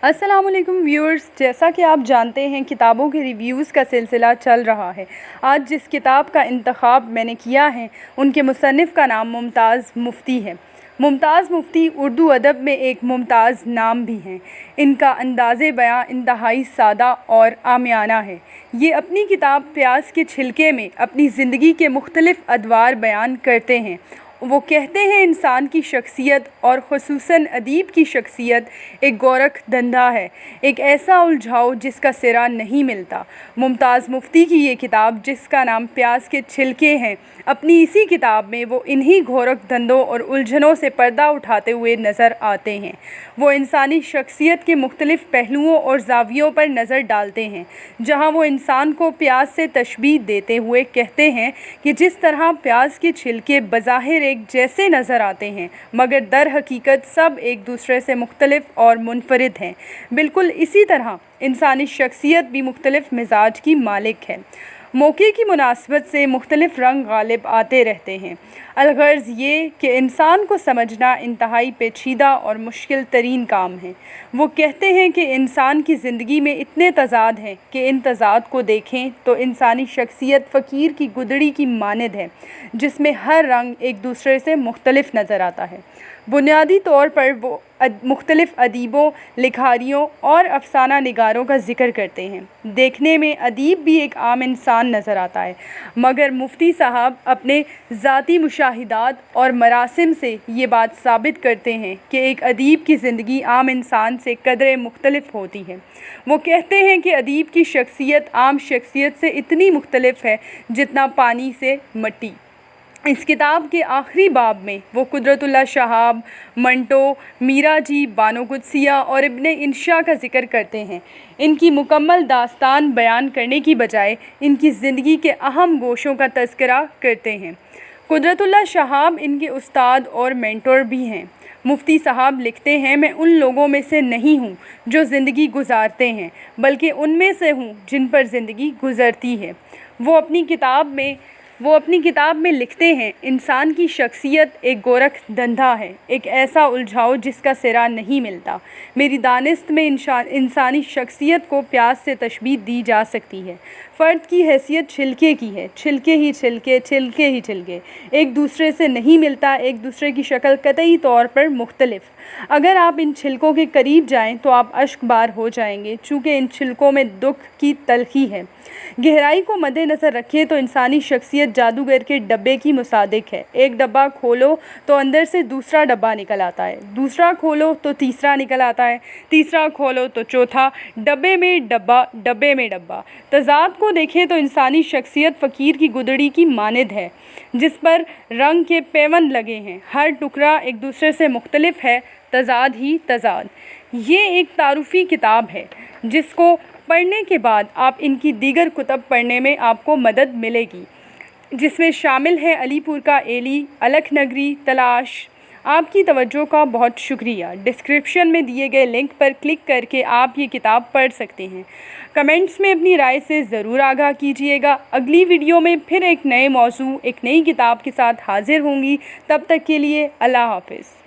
अस्सलाम वालेकुम व्यूअर्स, जैसा कि आप जानते हैं किताबों के रिव्यूज़ का सिलसिला चल रहा है। आज जिस किताब का इंतखाब मैंने किया है उनके मुसन्निफ़ का नाम मुमताज़ मुफ़्ती है। मुमताज़ मुफ़्ती उर्दू अदब में एक मुमताज़ नाम भी हैं। इनका अंदाज़े बयां इंतहाई सादा और आमियाना है। ये अपनी किताब प्याज के छिलके में अपनी ज़िंदगी के मुख्तलिफ़ अदवार बयान करते हैं। वो कहते हैं इंसान की शख्सियत और ख़ुसूसन अदीब की शख्सियत एक गोरख धंधा है, एक ऐसा उलझाव जिसका सिरा नहीं मिलता। मुमताज़ मुफ़्ती की ये किताब जिसका नाम प्याज के छिलके हैं, अपनी इसी किताब में वो इन्हीं गोरख धंधों और उलझनों से पर्दा उठाते हुए नज़र आते हैं। वो इंसानी शख्सियत के मुख्तलिफ़ पहलुओं और ज़ावियों पर नज़र डालते हैं, जहाँ वो इंसान को प्याज से तशबीह देते हुए कहते हैं कि जिस तरह प्याज के छिलके बज़ाहिर एक जैसे नज़र आते हैं मगर दर हकीकत सब एक दूसरे से मुख्तलिफ और मुनफरिद हैं, बिल्कुल इसी तरह इंसानी शख्सियत भी मुख्तलिफ मिजाज की मालिक है। मौके की मुनासबत से मुख्तलिफ रंग गालिब आते रहते हैं। अलगर्ज़ ये कि इंसान को समझना इंतहाई पेचीदा और मुश्किल तरीन काम है। वो कहते हैं कि इंसान की ज़िंदगी में इतने तज़ाद हैं कि इन तज़ाद को देखें तो इंसानी शख्सियत फ़कीर की गुदड़ी की मानद है, जिसमें हर रंग एक दूसरे से मुख्तलिफ नज़र आता है। बुनियादी तौर पर वो मुख्तलिफ़ अदीबों, लिखारियों और अफसाना निगारों का ज़िक्र करते हैं। देखने में अदीब भी एक आम इंसान नज़र आता है, मगर मुफ्ती साहब अपने ज़ाती मुशाहिदात और मरासिम से ये बात साबित करते हैं कि एक अदीब की ज़िंदगी आम इंसान से कदरे मुख्तलिफ होती है। वो कहते हैं कि अदीब की शख्सियत आम शख्सियत से इतनी मुख्तलिफ है जितना पानी से मिट्टी। इस किताब के आखिरी बाब में वो कुदरतुल्लाह शहाब, मंटो, मीरा जी, बानो कुदसिया और इब्ने इंशा का ज़िक्र करते हैं। इनकी मुकम्मल दास्तान बयान करने की बजाय इनकी ज़िंदगी के अहम गोशों का तज़किरा करते हैं। कुदरतुल्लाह शहाब इनके उस्ताद और मेंटर भी हैं। मुफ्ती साहब लिखते हैं, मैं उन लोगों में से नहीं हूँ जो ज़िंदगी गुजारते हैं, बल्कि उनमें से हूँ जिन पर ज़िंदगी गुज़रती है। वो अपनी किताब में लिखते हैं, इंसान की शख्सियत एक गोरख धंधा है, एक ऐसा उलझाव जिसका सिरा नहीं मिलता। मेरी दानिस्त में इंसानी शख्सियत को प्याज से तशबीह दी जा सकती है। फ़र्द की हैसियत छिलके की है, छिलके ही छिलके, छिलके ही छिलके, एक दूसरे से नहीं मिलता, एक दूसरे की शक्ल कतई तौर पर मुख्तलिफ। अगर आप इन छिलकों के करीब जाएं तो आप अश्कबार हो जाएंगे, चूँकि इन छिलकों में दुख की तलखी है। गहराई को मद्देनज़र रखें तो इंसानी शख्सियत जादूगर के डब्बे की मुसादिक है। एक डब्बा खोलो तो अंदर से दूसरा डब्बा निकल आता है, दूसरा खोलो तो तीसरा निकल आता है, तीसरा खोलो तो चौथा, डब्बे में डब्बा, डब्बे में डब्बा। तज़ाद को देखें तो इंसानी शख्सियत फ़कीर की गुदड़ी की मानद है, जिस पर रंग के पैवंद लगे हैं। हर टुकड़ा एक दूसरे से मुख्तलिफ है, तज़ाद ही तज़ाद। ये एक तारुफ़ी किताब है जिसको पढ़ने के बाद आप इनकी दीगर कुतब पढ़ने में आपको मदद मिलेगी, जिसमें शामिल है अलीपुर का एली, अलख नगरी, तलाश। आपकी तवज्जो का बहुत शुक्रिया। डिस्क्रिप्शन में दिए गए लिंक पर क्लिक करके आप ये किताब पढ़ सकते हैं। कमेंट्स में अपनी राय से ज़रूर आगाह कीजिएगा। अगली वीडियो में फिर एक नए मौजू, एक नई किताब के साथ हाजिर होंगी। तब तक के लिए अल्लाह हाफ़िज़।